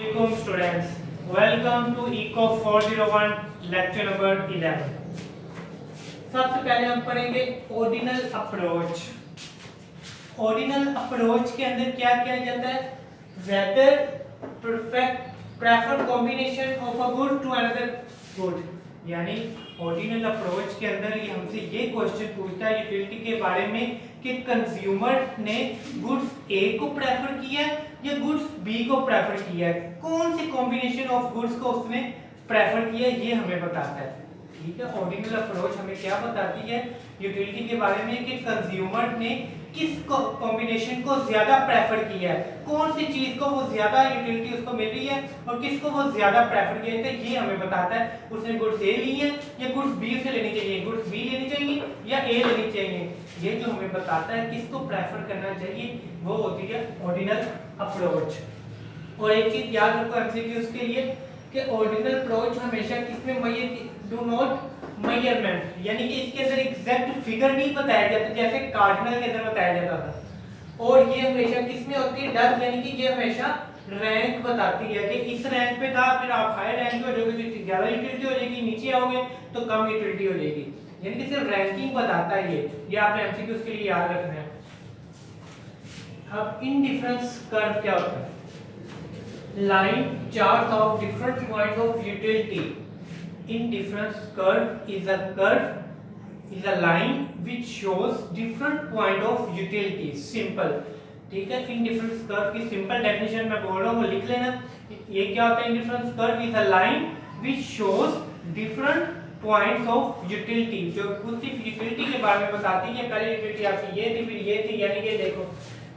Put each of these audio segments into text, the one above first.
Welcome students, welcome to Eco 401 lecture number 11। सबसे पहले हम पढ़ेंगे ऑर्डिनल अप्रोच। ऑर्डिनल अप्रोच के अंदर क्या किया जाता है? Whether perfect prefer combination of a good to another good. यानी ऑर्डिनल अप्रोच के अंदर ये हमसे ये क्वेश्चन पूछता है यूटिलिटी के बारे में कि कंज्यूमर ने गुड्स ए को प्रेफर किया या गुड्स बी को प्रेफर किया है, कौन सी कॉम्बिनेशन ऑफ गुड्स को उसने प्रेफर किया ये हमें बताता है। ठीक है, ऑर्डिनल अप्रोच हमें क्या बताती है यूटिलिटी के बारे में कि कंज्यूमर ने किस कॉम्बिनेशन को ज्यादा प्रेफर किया है, कौन सी चीज को वो ज्यादा यूटिलिटी उसको मिल रही है और किसको वो ज्यादा प्रेफर किया है, ये हमें बताता है। उसने गुड्स ए ली है या गुड्स बी से लेनी चाहिए, गुड्स बी लेनी चाहिए या ए लेनी चाहिए, ये जो हमें बताता है किसको प्रेफर करना चाहिए वो होती है ऑर्डिनल अप्रोच। और एक चीज याद रखो एमसीक्यूज के लिए कि ऑर्डिनल अप्रोच हमेशा किसमें डू नॉट मेजरमेंट, यानी कि इसके अंदर एग्जैक्ट फिगर नहीं बताया जाता जैसे कार्डिनल के अंदर बताया जाता था। और ये हमेशा किसमें होती है? डज, यानी कि ये हमेशा रैंक बताती है कि इस रैंक पे था, फिर आप हाई रैंक पे हो जाओगे तो ज्यादा यूटिलिटी हो जाएगी, नीचे आओगे तो कम यूटिलिटी हो जाएगी, यानी कि सिर्फ रैंकिंग बताता है ये आपने एमसीक्यूज के लिए याद रखना है। अब इनडिफरेंस कर्व क्या होता है? line charts of different points of utility. Indifference curve is a line which shows different point of utility. Simple, ठीक है। indifference curve की simple definition मैं बोल रहा हूँ वो लिख लेना। ये क्या होता है? indifference curve is a line which shows different points of utility, जो कुछ utility के बारे में बताती है। पहले utility आपकी ये थी, फिर ये थी, यानी कि देखो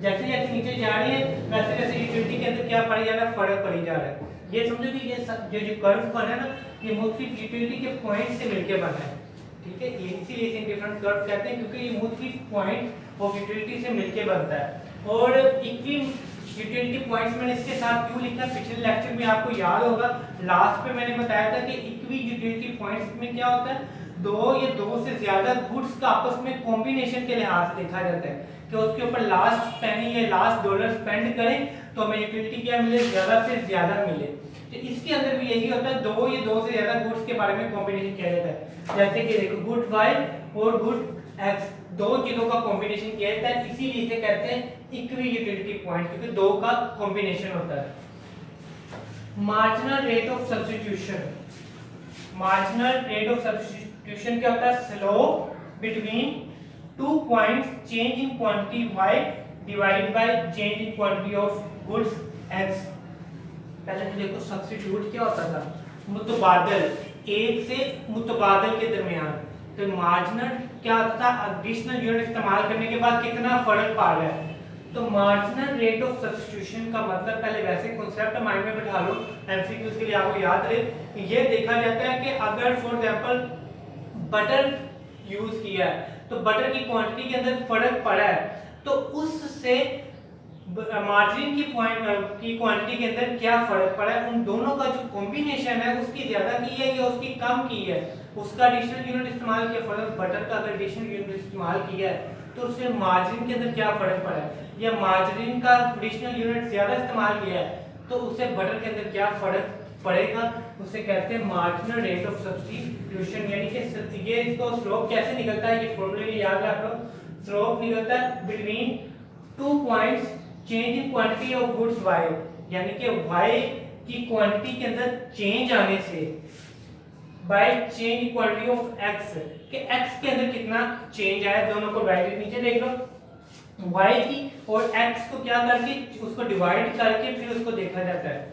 जैसे जैसे नीचे जा रही है वैसे वैसे यूटिलिटी के अंदर क्या पड़ी जा रहा है? फर्क पड़ी जा रहा है। ये समझो कि ये जो कर्व बना है ना, ये मुख्तलिफ यूटिलिटी के पॉइंट से मिलके बना है। ठीक है, ये इसीलिए इसे डिफरेंट कर्व कहते हैं क्योंकि ये मुख्तलिफ पॉइंट ऑफ यूटिलिटी से मिलके बनता है। और इक्वी यूटिलिटी पॉइंट्स मैंने इसके साथ क्यों लिखा? पिछले लेक्चर में आपको याद होगा लास्ट पे मैंने बताया था कि इक्वी यूटिलिटी पॉइंट्स में क्या होता है? दो या दो से ज्यादा गुड्स का आपस में कॉम्बिनेशन के लिहाज से देखा जाता है कि उसके ऊपर लास्ट पेनी या लास्ट डॉलर स्पेंड करें तो हमें यूटिलिटी क्या मिले? ज्यादा से ज्यादा मिले। तो इसके अंदर भी यही होता है, दो या दो से ज्यादा गुड्स के बारे में कॉम्बिनेशन किया जाता है। जैसे कि देखो गुड वाई और गुड एक्स, दो चीजों का कॉम्बिनेशन किया जाता है, इसीलिए इसे कहते हैं इक्वी यूटिलिटी पॉइंट, क्योंकि दो का कॉम्बिनेशन होता है। Marginal rate of substitution, marginal rate of substitution क्या होता है? Slope between 2 points change in quantity y divided by change in quantity of goods x। पहले तो देखो सब्स्टिट्यूट क्या होता था? मुतबादल, एक से मुतबादल के दरमियान। तो मार्जिनल क्या होता था? एडिशनल यूनिट इस्तेमाल करने के बाद कितना फर्क पड़ रहा है। तो मार्जिनल रेट ऑफ सब्स्टिट्यूशन का मतलब पहले वैसे कांसेप्ट माइंड में बिठा लो, एमसीक्यूज के लिए आपको याद रहे। ये देखा जाता है कि अगर फॉर एग्जांपल बटर यूज किया है तो बटर की क्वांटिटी के अंदर फर्क पड़ा है तो उससे मार्जिन की क्वांटिटी के अंदर क्या फर्क पड़ा है, उन दोनों का जो कॉम्बिनेशन है उसकी ज्यादा की है या उसकी कम की है, उसका एडिशनल यूनिट इस्तेमाल किया। फर्क बटर का अगर एडिशनल यूनिट इस्तेमाल किया है तो उससे मार्जिन के अंदर क्या फर्क पड़ा है, या मार्जिन का एडिशनल यूनिट ज्यादा इस्तेमाल किया है तो उससे बटर के अंदर क्या फर्क पड़ेगा, उसे कहते हैं मार्जिनल रेट ऑफ सब्स्टिट्यूशन। यानी कि ये इसको स्लोप कैसे निकलता है, ये फॉर्मूले याद रख लो। स्लोप निकलता है between 2 points change in quantity of goods y, यानी कि y की क्वांटिटी के अंदर चेंज आने से by change in quantity of x, कि x के अंदर कितना चेंज आया, दोनों को वैल्यू नीचे देख लो y की और x को क्या करके उसको डिवाइड करके फिर उसको देखा जाता है।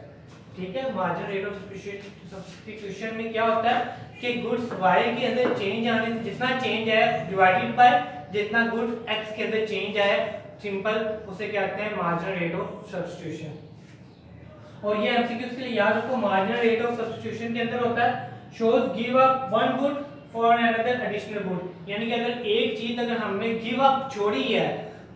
ठीक है, मार्जिनल रेट ऑफ सब्स्टिट्यूशन में क्या होता है कि गुड्स y के अंदर चेंज आने से जितना चेंज आया डिवाइडेड बाय जितना गुड्स x के अंदर चेंज आया, सिंपल उसे कहते हैं मार्जिनल रेट ऑफ सब्स्टिट्यूशन। और ये एमसीक्यूज के लिए याद रखो, मार्जिनल रेट ऑफ सब्स्टिट्यूशन के अंदर होता है shows give up one good for another additional good, यानी कि अगर एक चीज अगर हमने गिव अप छोड़ी है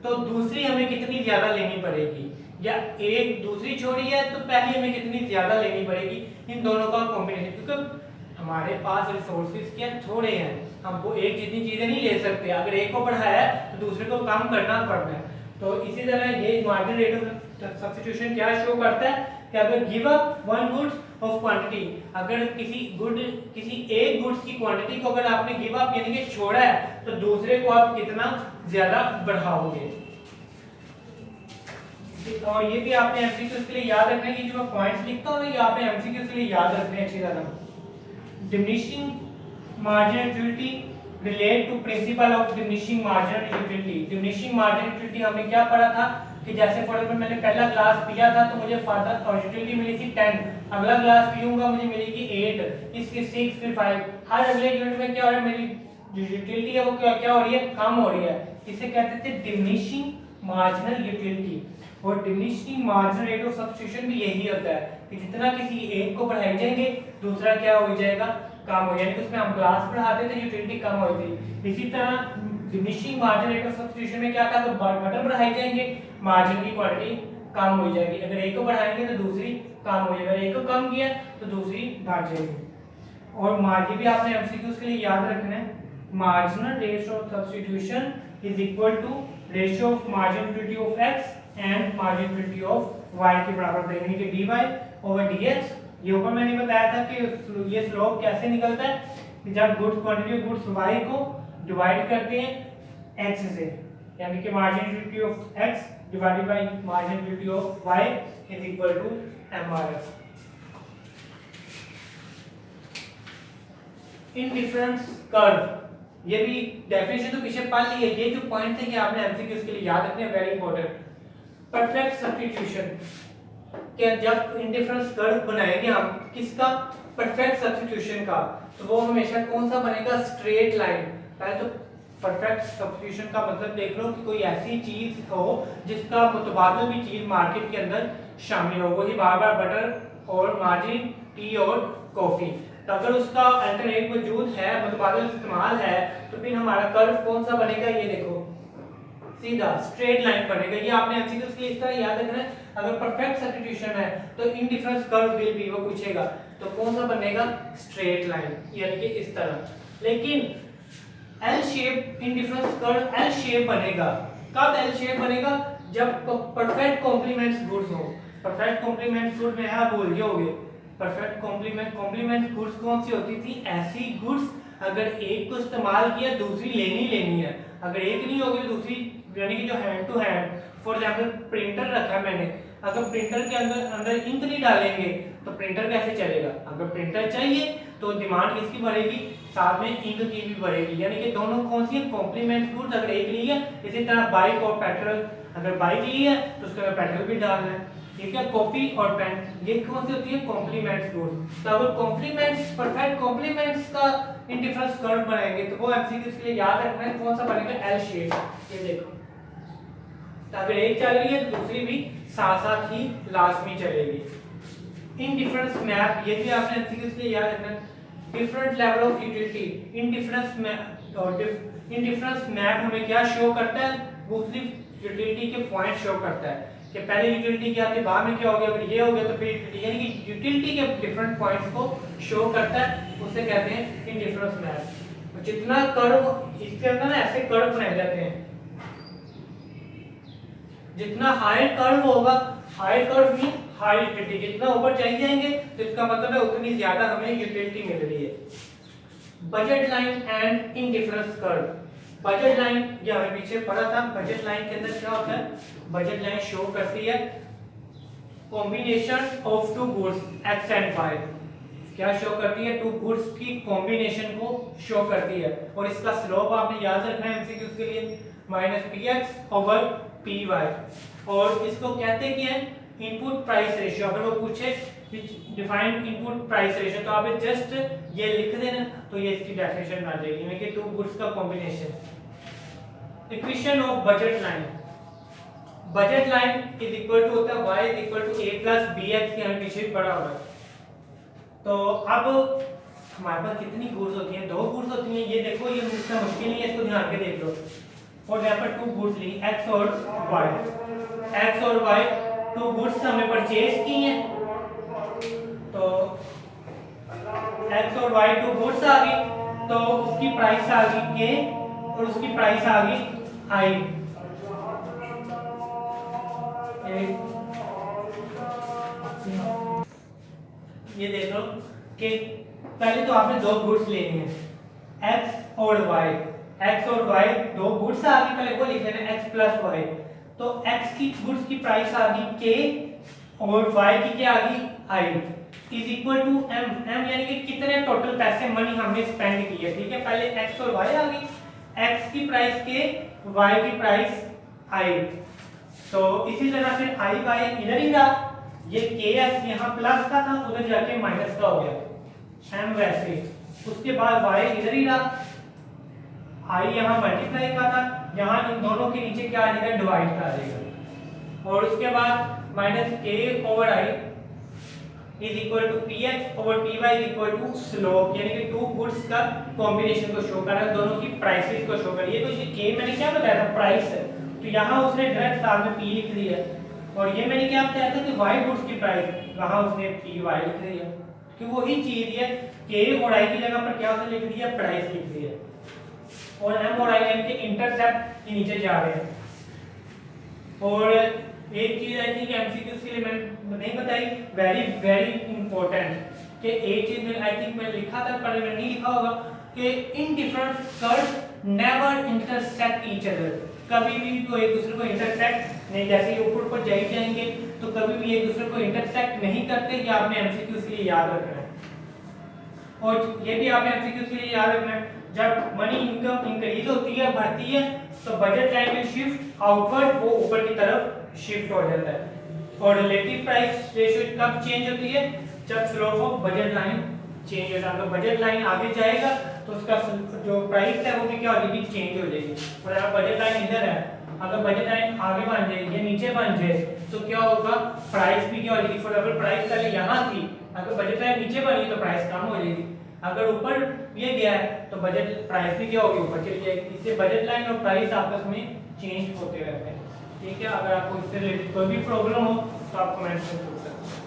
तो दूसरी हमें कितनी ज्यादा लेनी पड़ेगी, या एक दूसरी छोड़ी है तो पहली हमें कितनी ज्यादा लेनी पड़ेगी, इन दोनों का कॉम्बिनेशन। क्योंकि हमारे पास रिसोर्सेज क्या थोड़े हैं, हमको एक जितनी चीजें नहीं ले सकते, अगर एक को बढ़ाया तो दूसरे को कम करना पड़ता है। तो इसी तरह ये मार्जिनल रेट ऑफ सब्स्टिट्यूशन क्या शो करता है कि अगर give up one goods of quantity, अगर किसी एक गुड्स की क्वांटिटी को अगर आपने गिव अप यानी कि छोड़ा है तो दूसरे को आप कितना ज्यादा बढ़ाओगे। और ये भी आपने एमसीक्यूज के लिए याद रखना है कि जो मैं पॉइंट्स लिखता हूं ये आपने एमसीक्यूज के लिए याद रखने हैं अच्छी तरह। Diminishing marginal utility relate to principle of diminishing marginal utility. Diminishing marginal utility हमने क्या पढ़ा था कि जैसे फॉर एग्जांपल मैंने पहला ग्लास पिया था तो मुझे फादर और यूटिलिटी मिली थी 10, अगला ग्लास पीऊंगा मुझे मिलेगी 8, इसके 6 फिर 5, हर अगले यूनिट में क्या हो रहा है मेरी जो यूटिलिटी है वो क्या हो रही है, कम हो रही है। इसे कहते थे डिमिनिशिंग मार्जिनल यूटिलिटी। और diminishing marginal rate of substitution भी यही होता है कि जितना किसी एक को बढ़ाई जाएंगे दूसरा क्या हो जाएगा, कम हो जाएगा। उसमें हम ग्लास बढ़ाते थे यूटिलिटी कम होती थी। इसी तरह diminishing marginal rate of substitution में क्या था, तो बटन बढ़ाई जाएंगे मार्जिन की क्वांटिटी कम हो जाएगी। अगर एक को बढ़ाएंगे तो दूसरी कम हो जाएगी, अगर एक को कम किया तो दूसरी बढ़ जाएगी। और मार्जिन भी आपने एमसीक्यूज के लिए याद रखना है, marginal rate of substitution is equal to ratio of marginal utility of X and marginal utility of Y के बराबर यानी कि dy ओवर dx। ये ऊपर मैंने बताया था कि ये स्लोप कैसे निकलता है कि जब goods quantity of goods y को डिवाइड करते हैं x से, यानी कि marginal utility of x divided by marginal utility of y is equal to mRs। Indifference curve, ये भी डेफिनेशन तो पीछे पढ़ ली है, ये जो पॉइंट है ये आपने एमसीक्यूज के लिए याद रखने हैं, वेरी इंपॉर्टेंट। परफेक्ट सब्स्टिट्यूशन क्या, जब इंडिफरेंस कर्व बनाएंगे हम किसका, परफेक्ट सब्स्टिट्यूशन का, तो वो हमेशा कौन सा बनेगा, स्ट्रेट लाइन। पहले तो परफेक्ट सब्स्टिट्यूशन का मतलब देख लो कि कोई ऐसी चीज हो जिसका मुतबादिल भी चीज मार्केट के अंदर शामिल हो, वही बार बार बटर और मार्जिन, टी और कॉफी। तो अगर उसका अल्टरनेट मौजूद है, मुतबादिल इस्तेमाल है, तो फिर हमारा कर्व कौन सा बनेगा, ये देखो सीधा स्ट्रेट लाइन बनेगा। ये आपने एमसीक्यूज के लिए इस तरह याद रखना है। अगर परफेक्ट सब्स्टिट्यूशन है तो इनडिफरेंस कर्व विल बी, वो पूछेगा तो कौन सा बनेगा, स्ट्रेट लाइन, यानी कि इस तरह। लेकिन L shape indifference curve L shape बनेगा। कब एल शेप बनेगा, जब परफेक्ट कॉम्प्लीमेंट्स गुड्स हो। परफेक्ट कॉम्प्लीमेंट्स गुड्स में आप भूल गए होंगे, परफेक्ट कॉम्प्लीमेंट गुड्स कौन सी होती थी, ऐसी गुड्स अगर एक को इस्तेमाल किया दूसरी लेनी है, अगर एक नहीं होगी तो दूसरी, यानी कि जो hand to hand. For example printer रखा है मैंने, अगर प्रिंटर के अंदर इंक नहीं डालेंगे तो प्रिंटर कैसे चलेगा। अगर प्रिंटर चाहिए तो डिमांड किसकी बढ़ेगी, साथ में इंक की भी बढ़ेगी, यानी कि दोनों कौन सी है, कॉम्प्लीमेंट गुड्स। अगर एक ली है, इसी तरह बाइक और पेट्रोल, अगर बाइक ली है तो उसके अंदर पेट्रोल भी डालना है, ठीक है। कॉपी और पेन, ये कौन सी होती है, कॉम्प्लीमेंट्स गुड्स। तो अगर कॉम्प्लीमेंट्स, परफेक्ट कॉम्प्लीमेंट्स का इनडिफरेंस कर्व बनाएंगे तो वो एमसीक्यूज के लिए याद रखना है, कौन सा बनेगा, एल शेप। ये देखो, तो अगर एक चल रही है तो दूसरी भी साथ साथ ही लाजमी चलेगी। इनडिफरेंस मैप, ये भी आपने एमसीक्यूज के लिए याद रखना है। Different level of utility, indifference map और इनडिफरेंस मैप हमें क्या शो करता है, मुख्तलिफ यूटिलिटी के पॉइंट शो करता है कि पहले यूटिलिटी क्या थी, बाद में क्या हो गया, अगर ये हो गया तो फिर यानी कि यूटिलिटी के डिफरेंट पॉइंट्स को शो करता है, उसे कहते हैं इनडिफरेंस मैप। जितना कर्व इसके अंदर ना ऐसे कर्व बनाए जाते हैं, जितना हायर कर्व होगा, higher curve mean high utility, जितना ऊपर चले जाएंगे तो इसका मतलब है उतनी ज्यादा हमें यूटिलिटी मिल रही है। Budget line and indifference curve, budget line ये हमें पीछे पढ़ा था। बजट लाइन के अंदर क्या होता है, बजट लाइन शो करती है combination of two goods X and Y, क्या शो करती है, टू गुड्स की कॉम्बिनेशन को शो करती है। और इसका स्लोप आपने याद रखना है एमसीक्यूज के लिए, -px ओवर py। और इसको कहते हैं कि इनपुट प्राइस रेशियो। अगर वो पूछे डिफाइन इनपुट प्राइस रेशियो तो आप जस्ट ये लिख देना, तो ये इसकी डेफिनेशन बन जाएगी, यानी कि टू गुड्स का combination. Equation of budget line, budget line is equal to होता है y is equal to a plus bx, के हम पीछे पढ़ा हुआ है। तो अब हमारे पास कितनी गुड्स होती हैं, दो गुड्स होती हैं। ये देखो, ये इतना मुश्किल नहीं है, इसको ध्यान के देख लो। फॉर एग्जांपल टू गुड्स ली, x और y, टू गुड्स हमने परचेज की हैं, तो x और y टू गुड्स आ गई, तो उसकी प्राइस आ गई k और उसकी प्राइस आ गई i। ये देख लो कि पहले तो आपने दो गुड्स लेने हैं x और y। x और y दो गुड्स आ गई, पहले वो लिख लेना x प्लस y। तो x की गुड्स की प्राइस आ गई k और y की क्या आ गई i is equal to m। m यानी कि कितने टोटल पैसे मनी हमने स्पेंड किए, ठीक है। पहले x और y आ गई, x की प्राइस k, y की प्राइस i। तो इसी तरह से i y इधर ही रहा, ये kx यहाँ प्लस का था उधर जाके माइनस का हो गया m वैसे। उसके बाद y इधर ही रहा, i यहाँ मल्टीप्लाई का था, यहाँ इन दोनों के नीचे क्या आ जाएगा डिवाइड का आ जाएगा। और उसके बाद minus k over i is equal to px over py is equal to slope, यानी कि टू गुड्स का कॉम्बिनेशन को शो कर रहा है, दोनों की प्राइसेस को शो कर रही है। तो ये k मैंने क्या बताया था प्राइस है, तो यहाँ उसने डायरेक्ट साथ में p लिख दिया। और ये मैंने क्या बताया था कि y गुड्स की प्राइस, वहाँ उसने py लिख दिया, कि वही चीज है k और i की जगह पर क्या उसने लिख दिया प्राइस लिख दिया। और m और i इनके इंटरसेप्ट के नीचे जा रहे हैं। और एक चीज आई थी कि एमसीक्यूज के लिए मैंने नहीं बताई, वेरी वेरी इंपॉर्टेंट, कि एक चीज में आई थिंक मैं लिखा था पर मैंने नहीं लिखा होगा कि in different curves never intersect each other. कभी भी तो एक दूसरे को इंटरसेक्ट नहीं, जैसे ही ऊपर ऊपर जाई जाएंगे तो कभी भी एक दूसरे को इंटरसेक्ट नहीं करते। ये आपने एमसीक्यूज के लिए याद रखना है। और ये भी आपने एमसीक्यूज के लिए याद रखना है, जब मनी इनकम इंक्रीज होती है बढ़ती है तो बजट लाइन में शिफ्ट आउटवर्ड, वो ऊपर की तरफ शिफ्ट हो जाता है। और रिलेटिव प्राइस रेशियो कब चेंज होती है, जब slope of budget line change होता है। तो बजट लाइन आगे जाएगा तो उसका जो प्राइस है वो भी क्या हो जाएगी चेंज हो जाएगी। और अगर बजट लाइन इधर है, अगर बजट लाइन आगे बन जाएगी या नीचे बन जाए तो क्या होगा प्राइस भी क्या हो जाएगी। फॉर एग्जांपल प्राइस पहले यहाँ थी, अगर बजट लाइन नीचे बनी तो प्राइस कम हो जाएगी। अगर ऊपर ये गया है तो बजट प्राइस भी क्या होगी ऊपर चली जाएगी। इससे बजट लाइन और प्राइस आपस में चेंज होते रहते हैं, ठीक है। अगर आपको इससे रिलेटेड कोई भी प्रॉब्लम हो तो आप कमेंट में पूछ सकते हैं।